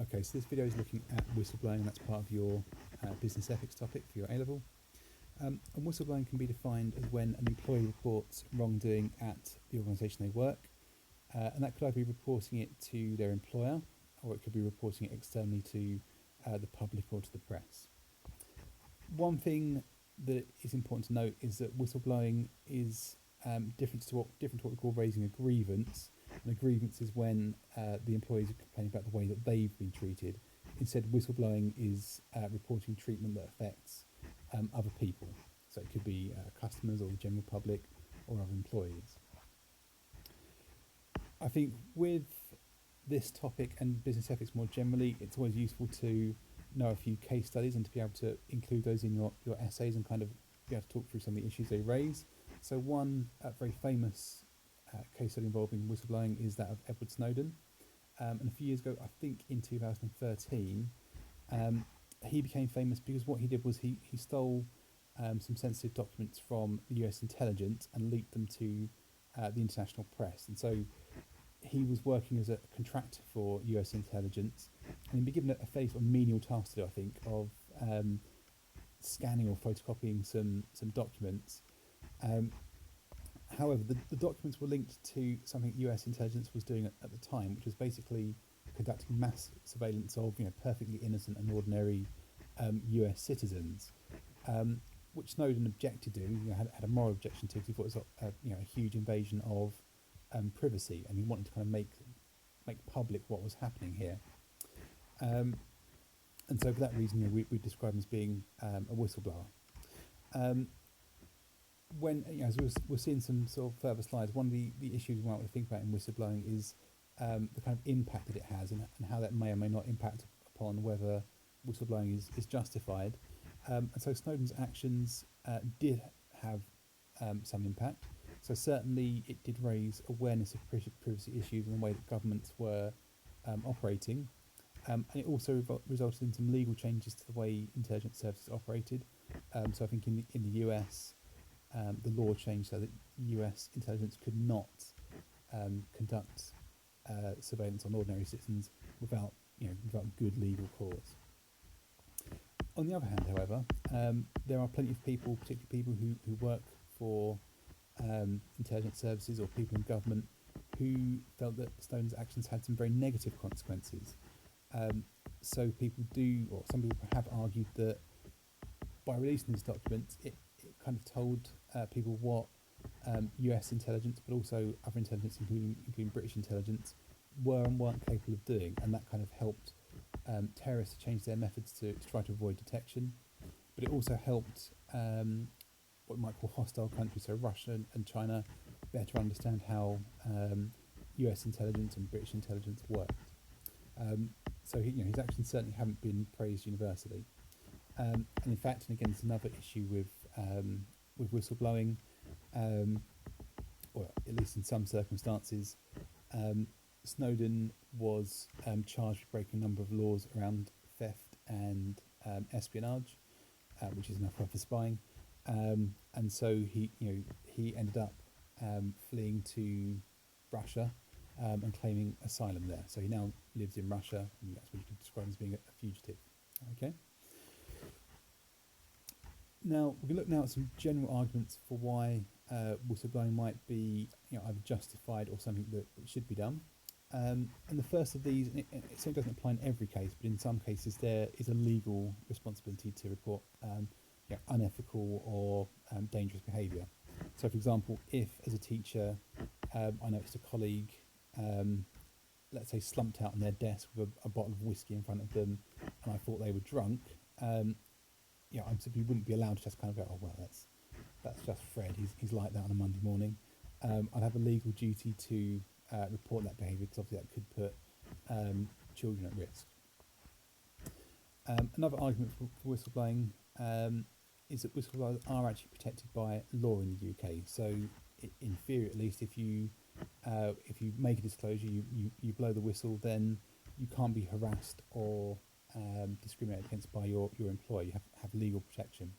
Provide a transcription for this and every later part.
Okay, so this video is looking at whistleblowing. That's part of your business ethics topic for your A-level. And whistleblowing can be defined as when an employee reports wrongdoing at the organisation they work, and that could either be reporting it to their employer, or it could be reporting it externally to the public or to the press. One thing that is important to note is that whistleblowing is different to what we call raising a grievance. And a grievance is when the employees are complaining about the way that they've been treated. Instead, whistleblowing is reporting treatment that affects other people. So it could be customers or the general public or other employees. I think with this topic and business ethics more generally, it's always useful to know a few case studies and to be able to include those in your essays and kind of be able to talk through some of the issues they raise. So one very famous case study involving whistleblowing is that of Edward Snowden. And a few years ago, I think in 2013, he became famous because what he did was he stole some sensitive documents from the US intelligence and leaked them to the international press. And so he was working as a contractor for US intelligence, and he'd been given a fairly sort of menial task to do, I think, of scanning or photocopying some documents. However, the documents were linked to something US intelligence was doing at the time, which was basically conducting mass surveillance of perfectly innocent and ordinary US citizens, which Snowden objected to. Had a moral objection to, because he thought it was a huge invasion of privacy, and he wanted to kind of make public what was happening here. And so for that reason, we describe him as being a whistleblower. When as we're seeing some sort of further slides, one of the issues we might want to think about in whistleblowing is the kind of impact that it has, and how that may or may not impact upon whether whistleblowing is justified. And so Snowden's actions did have some impact. So certainly it did raise awareness of privacy issues and the way that governments were operating. And it also resulted in some legal changes to the way intelligence services operated. So I think in the US, the law changed so that US intelligence could not conduct surveillance on ordinary citizens without good legal cause. On the other hand, however, there are plenty of people, particularly people who work for intelligence services or people in government, who felt that Snowden's actions had some very negative consequences. So people do, or some people have argued that by releasing these documents, it kind of told people what US intelligence, but also other intelligence, including British intelligence, were and weren't capable of doing, and that kind of helped terrorists change their methods to try to avoid detection. But it also helped what we might call hostile countries, so Russia and China, better understand how US intelligence and British intelligence worked. So his actions certainly haven't been praised universally. And in fact, and again, it's another issue with whistleblowing, or at least in some circumstances, Snowden was charged with breaking a number of laws around theft and espionage, which is enough for spying. And so he ended up fleeing to Russia and claiming asylum there. So he now lives in Russia, and that's what you could describe as being a fugitive. Okay. Now we can look now at some general arguments for why whistleblowing might be either justified or something that should be done. And the first of these, and it certainly doesn't apply in every case, but in some cases there is a legal responsibility to report unethical or dangerous behaviour. So, for example, if as a teacher I noticed a colleague, let's say, slumped out on their desk with a bottle of whiskey in front of them, and I thought they were drunk, I simply wouldn't be allowed to just kind of go, oh well, that's just Fred. He's like that on a Monday morning. I'd have a legal duty to report that behaviour, because obviously that could put children at risk. Another argument for whistleblowing is that whistleblowers are actually protected by law in the UK. So, in theory, at least, if you make a disclosure, you blow the whistle, then you can't be harassed or discriminated against by your employer. You have legal protection,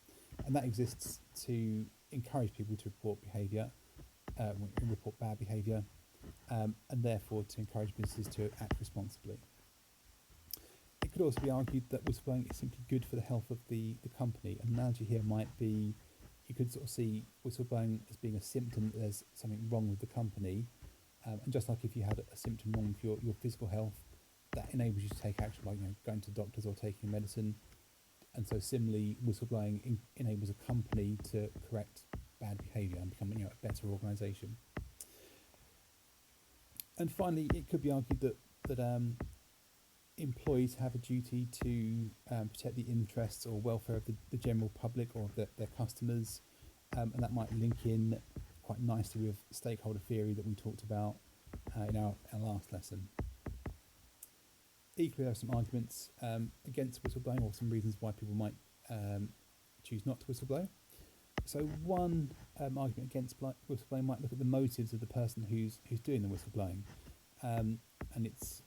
and that exists to encourage people to report bad behaviour, and therefore to encourage businesses to act responsibly. could also be argued that whistleblowing is simply good for the health of the company. An analogy here might be you could sort of see whistleblowing as being a symptom that there's something wrong with the company. And just like if you had a symptom wrong with your physical health, that enables you to take action by going to doctors or taking medicine. And so similarly, whistleblowing enables a company to correct bad behaviour and become a better organisation. And finally, it could be argued that employees have a duty to protect the interests or welfare of the general public or of their customers, and that might link in quite nicely with stakeholder theory that we talked about in our last lesson. Equally, there are some arguments against whistleblowing, or some reasons why people might choose not to whistleblow. So one argument against whistleblowing might look at the motives of the person who's doing the whistleblowing, and it's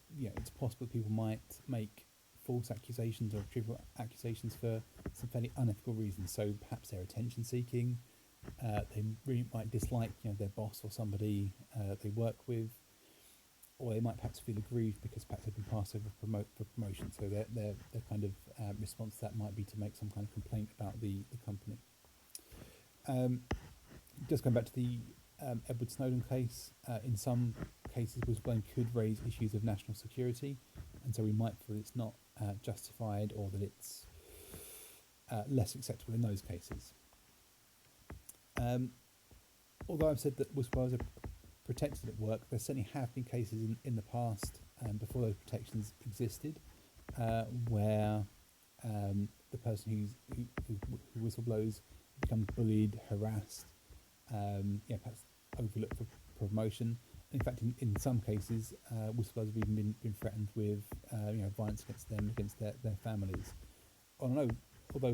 possible people might make false accusations or trivial accusations for some fairly unethical reasons. So perhaps they're attention seeking. They really might dislike their boss or somebody they work with, or they might perhaps feel aggrieved because perhaps they've been passed over for promotion. So their kind of response to that might be to make some kind of complaint about the company. Just going back to the Edward Snowden case, in some cases whistleblowing could raise issues of national security, and so we might feel it's not justified, or that it's less acceptable in those cases. Although I've said that whistleblowers are protected at work, there certainly have been cases in the past, before those protections existed, where the person who whistleblows becomes bullied, harassed, perhaps overlooked for promotion. In fact, in some cases, whistleblowers have even been threatened with violence against them, against their families. Although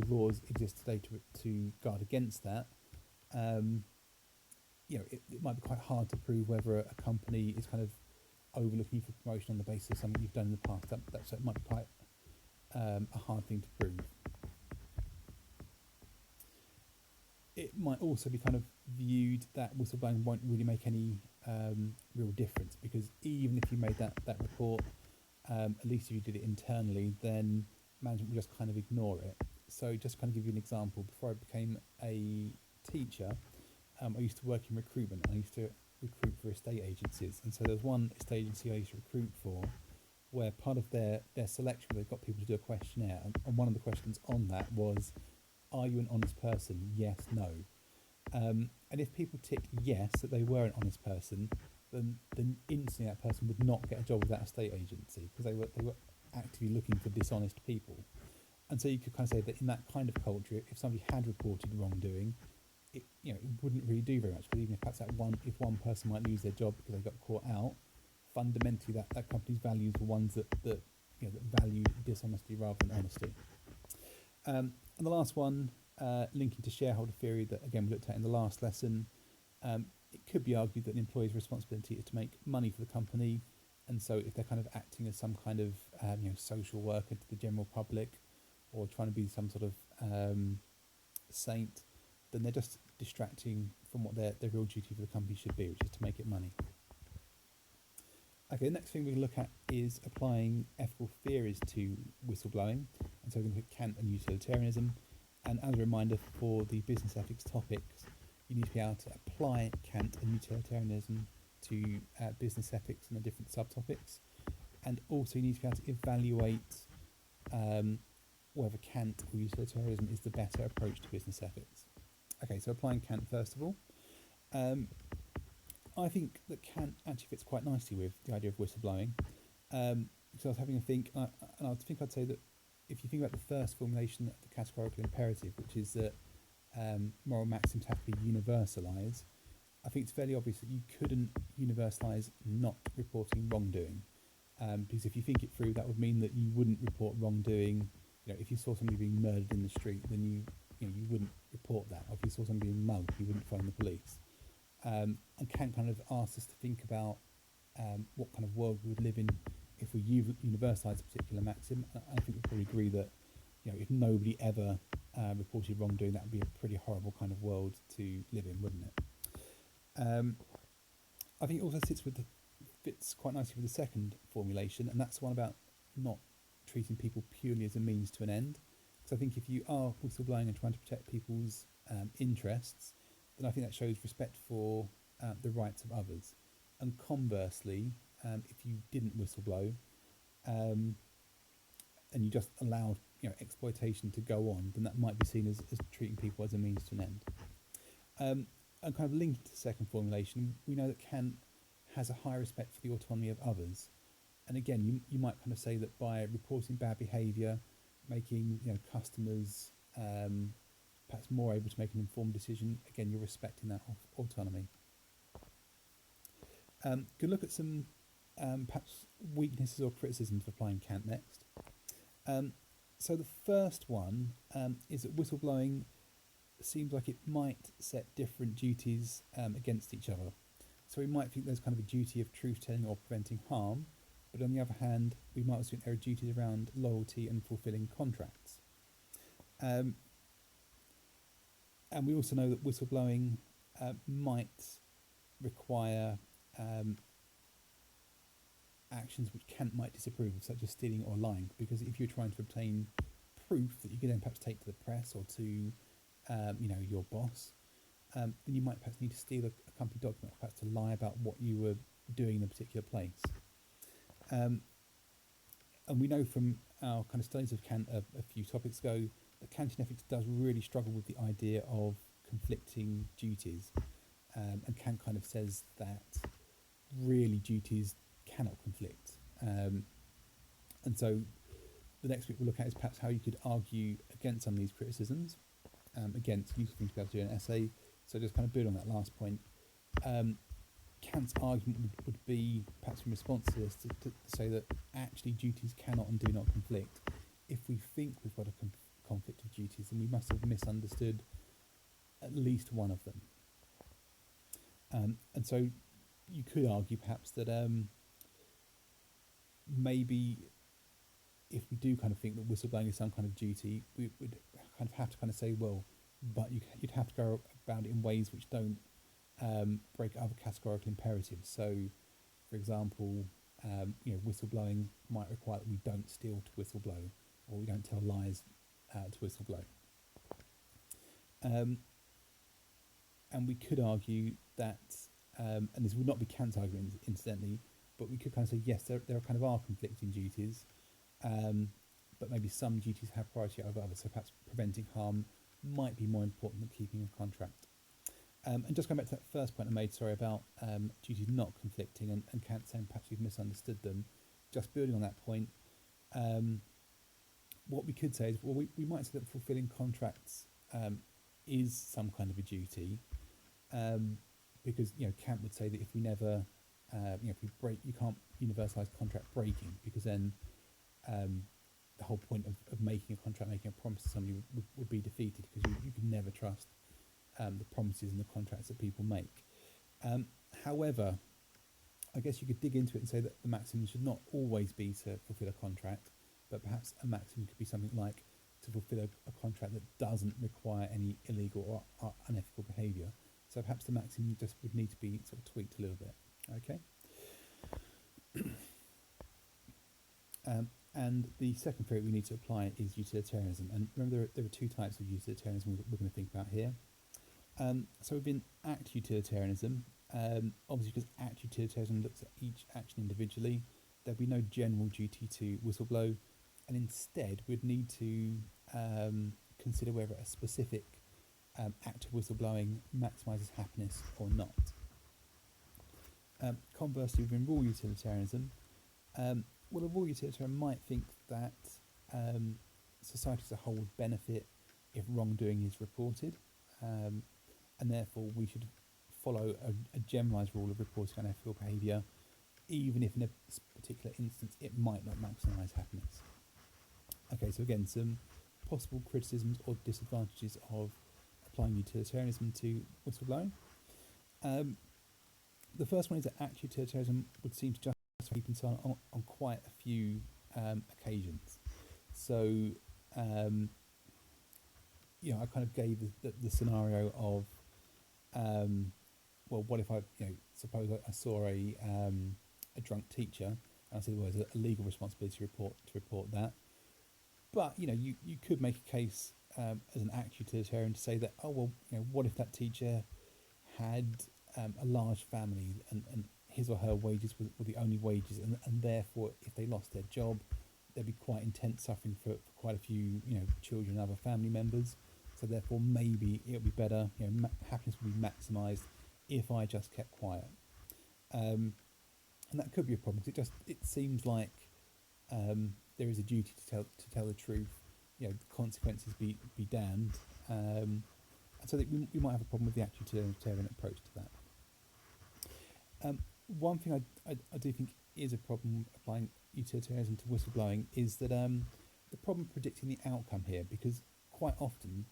laws exist today to guard against that, it might be quite hard to prove whether a company is kind of overlooking you for promotion on the basis of something you've done in the past. So it might be quite a hard thing to prove. It might also be kind of viewed that whistleblowing won't really make any real difference, because even if you made that report, at least if you did it internally, then management will just kind of ignore it. So just kind of give you an example, before I became a teacher, I used to work in recruitment. I used to recruit for estate agencies, and so there was one estate agency I used to recruit for where part of their selection, they got people to do a questionnaire, and one of the questions on that was, are you an honest person? Yes, no. And if people ticked yes, that they were an honest person, then instantly that person would not get a job with that estate agency, because they were actively looking for dishonest people. And so you could kind of say that in that kind of culture, if somebody had reported wrongdoing, it wouldn't really do very much, because even if perhaps if one person might lose their job because they got caught out, fundamentally that company's values were ones that value dishonesty rather than honesty. And the last one, linking to shareholder theory that again we looked at in the last lesson, it could be argued that an employee's responsibility is to make money for the company, and so if they're kind of acting as some kind of social worker to the general public, or trying to be some sort of saint, then they're just distracting from what their real duty for the company should be, which is to make it money. Okay, the next thing we look at is applying ethical theories to whistleblowing, and so we're going to look at Kant and utilitarianism. And as a reminder, for the business ethics topics, you need to be able to apply Kant and utilitarianism to business ethics and the different subtopics, and also you need to be able to evaluate whether Kant or utilitarianism is the better approach to business ethics. Okay, so applying Kant first of all. I think that Kant actually fits quite nicely with the idea of whistleblowing, because I was having a think, and I'd say that if you think about the first formulation of the categorical imperative, which is that moral maxims have to be universalised, I think it's fairly obvious that you couldn't universalise not reporting wrongdoing, because if you think it through, that would mean that you wouldn't report wrongdoing. If you saw somebody being murdered in the street, then you wouldn't report that. Or if you saw somebody being mugged, you wouldn't phone the police. And Kant kind of asks us to think about what kind of world we would live in if we universalise a particular maxim. I think we probably agree that if nobody ever reported wrongdoing, that would be a pretty horrible kind of world to live in, wouldn't it? I think it also fits quite nicely with the second formulation, and that's the one about not treating people purely as a means to an end. Because I think if you are whistleblowing and trying to protect people's interests, then I think that shows respect for the rights of others. And conversely, if you didn't whistleblow and you just allowed exploitation to go on, then that might be seen as treating people as a means to an end. And kind of linked to the second formulation, we know that Kant has a high respect for the autonomy of others. And again, you might kind of say that by reporting bad behaviour, making customers perhaps more able to make an informed decision, again, you're respecting that autonomy. Good look at some perhaps weaknesses or criticisms of applying Kant next. So the first one is that whistleblowing seems like it might set different duties against each other. So we might think there's kind of a duty of truth-telling or preventing harm, but on the other hand, we might also think there are duties around loyalty and fulfilling contracts. And we also know that whistleblowing might require actions which Kant might disapprove of, such as stealing or lying, because if you're trying to obtain proof that you can then perhaps take to the press or to your boss, then you might perhaps need to steal a company document, or perhaps to lie about what you were doing in a particular place. And we know from our kind of studies of Kant a few topics ago that Kantian ethics does really struggle with the idea of conflicting duties. And Kant kind of says that really duties cannot conflict. And so the next bit we'll look at is perhaps how you could argue against some of these criticisms. Again, it's a useful thing to be able to do an essay. So just kind of build on that last point. Kant's argument would be, perhaps in response to this, to say that actually duties cannot and do not conflict. If we think we've got a conflict of duties, then we must have misunderstood at least one of them. And so you could argue perhaps that maybe if we do kind of think that whistleblowing is some kind of duty, we would kind of have to kind of say, well, but you'd have to go about it in ways which don't break other categorical imperatives. So, for example, whistleblowing might require that we don't steal to whistleblow, or we don't tell lies to whistleblow. And we could argue that, and this would not be Kant's argument, incidentally, but we could kind of say, yes, there kind of are conflicting duties, but maybe some duties have priority over others. So perhaps preventing harm might be more important than keeping a contract. And just going back to that first point I made, about duties not conflicting, and Kant saying perhaps we've misunderstood them. Just building on that point, what we could say is, well, we might say that fulfilling contracts is some kind of a duty, because Kant would say that if we never, if we break, you can't universalise contract breaking, because then the whole point of making a contract, making a promise to somebody would be defeated, because you can never trust the promises and the contracts that people make. However, I guess you could dig into it and say that the maxim should not always be to fulfil a contract, but perhaps a maxim could be something like to fulfil a contract that doesn't require any illegal or unethical behaviour. So perhaps the maxim just would need to be sort of tweaked a little bit. Okay. And the second theory we need to apply is utilitarianism. And remember, there are two types of utilitarianism we're going to think about here. So within act utilitarianism, obviously because act utilitarianism looks at each action individually, there'd be no general duty to whistleblow, and instead we'd need to consider whether a specific act of whistleblowing maximises happiness or not. Conversely, within raw utilitarianism, well, a raw utilitarian might think that society as a whole would benefit if wrongdoing is reported, and therefore we should follow a generalised rule of reporting unethical behaviour, even if in a particular instance it might not maximise happiness. Okay, so again, some possible criticisms or disadvantages of applying utilitarianism to whistleblowing. The first one is that act utilitarianism would seem to justify keeping silent on quite a few occasions. So, I kind of gave the scenario of, well, what if suppose I saw a drunk teacher, I said, well, there's a legal responsibility to report that. But you could make a case as an act utilitarian to say that, oh well, what if that teacher had a large family, and his or her wages were the only wages, and therefore if they lost their job, there'd be quite intense suffering for quite a few children and other family members. So therefore maybe it would be better, happiness would be maximised if I just kept quiet. And that could be a problem because it seems like there is a duty to tell the truth. The consequences be damned. And so that we might have a problem with the actual utilitarian approach to that. One thing I do think is a problem applying utilitarianism to whistleblowing is that the problem predicting the outcome here, because quite often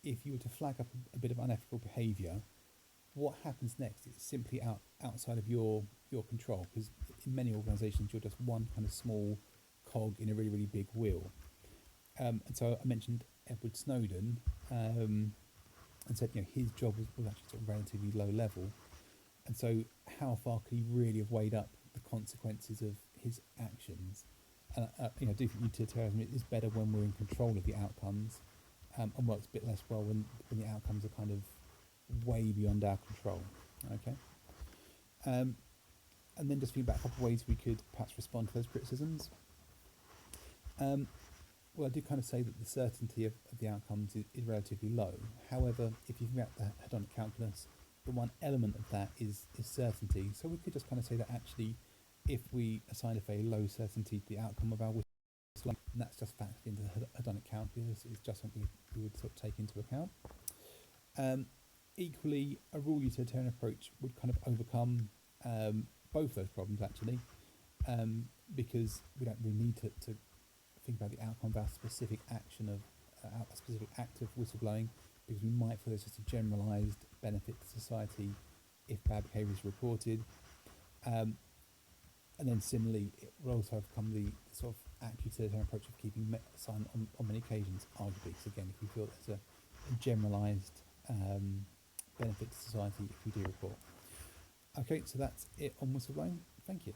if you were to flag up a bit of unethical behaviour, what happens next is simply outside of your control, because in many organisations you're just one kind of small cog in a really, really big wheel. And so I mentioned Edward Snowden, and said his job was actually sort of relatively low level, and so how far could he really have weighed up the consequences of his actions? And I do think utilitarianism is better when we're in control of the outcomes, and works a bit less well when the outcomes are kind of way beyond our control. Okay. And then just think about a couple of ways we could perhaps respond to those criticisms. Well, I do kind of say that the certainty of the outcomes is relatively low. However, if you think about the hedonic calculus, the one element of that is certainty. So we could just kind of say that actually, if we assign a very low certainty to the outcome of our whistleblowing, and that's just factored into the hedonic calculus, it's just something we would sort of take into account. Equally, a rule utilitarian approach would kind of overcome both those problems actually, because we don't really need to think about the outcome of our specific action of a specific act of whistleblowing, because we might feel there's just a generalised benefit to society if bad behaviour is reported. And then similarly, it will also overcome the sort of act utilitarian approach of keeping silent on many occasions, arguably, because again, if we feel there's a generalised benefit to society if we do report. Okay, so that's it on whistleblowing. Thank you.